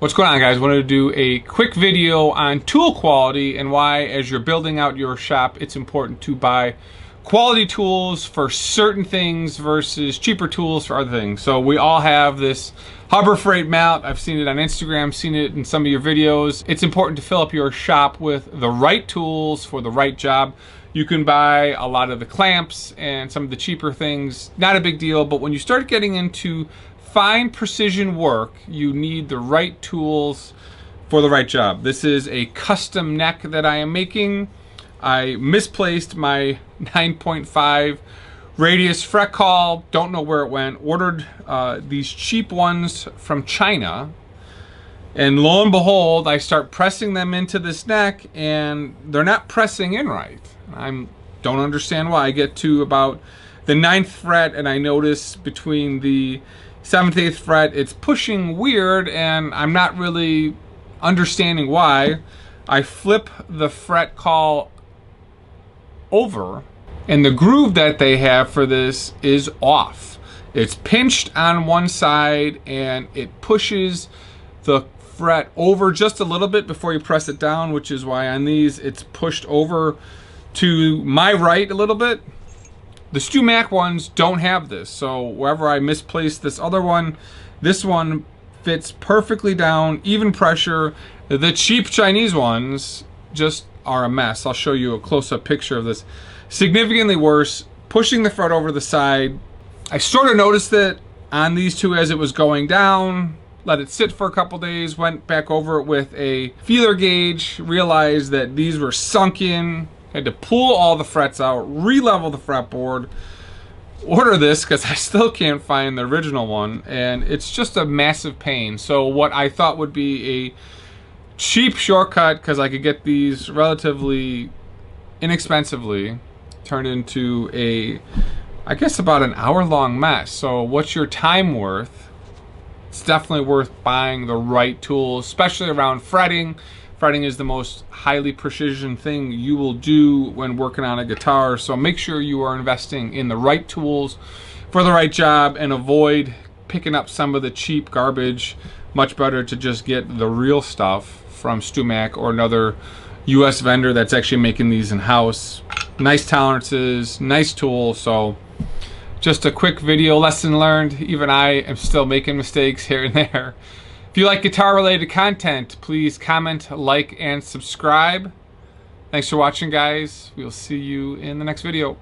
What's going on, guys? I wanted to do a quick video on tool quality and why, as you're building out your shop, it's important to buy quality tools for certain things versus cheaper tools for other things. So we all have this Harbor Freight mount. I've seen it on Instagram, seen it in some of your videos. It's important to fill up your shop with the right tools for the right job. You can buy a lot of the clamps and some of the cheaper things, not a big deal, but when you start getting into fine precision work, you need the right tools for the right job. This is a custom neck that I am making. I misplaced my 9.5 radius fret caul, don't know where it went, ordered these cheap ones from China, and lo and behold, I start pressing them into this neck and they're not pressing in right. I don't understand why. I get to about the 9th fret and I notice between the 7th, 8th fret, it's pushing weird and I'm not really understanding why. I flip the fret caul over and the groove that they have for this is off. It's pinched on one side and it pushes the fret over just a little bit before you press it down, which is why on these it's pushed over to my right a little bit. The StewMac ones don't have this, so wherever I misplaced this other one, this one fits perfectly down, even pressure. The cheap Chinese ones just are a mess. I'll show you a close-up picture of this. Significantly worse, pushing the fret over the side. I sort of noticed it on these two as it was going down, let it sit for a couple days, went back over it with a feeler gauge, realized that these were sunk in, had to pull all the frets out, re-level the fretboard, order this because I still can't find the original one, and it's just a massive pain. So what I thought would be a cheap shortcut, because I could get these relatively inexpensively, turned into a, I guess, about an hour-long mess. So what's your time worth? It's definitely worth buying the right tools, especially around fretting. Fretting is the most highly precision thing you will do when working on a guitar, so make sure you are investing in the right tools for the right job and avoid picking up some of the cheap garbage. Much better to just get the real stuff from StewMac or another US vendor that's actually making these in-house. Nice tolerances, nice tools. So just a quick video lesson learned. Even I am still making mistakes here and there. If you like guitar-related content, please comment, like, and subscribe. Thanks for watching, guys. We'll see you in the next video.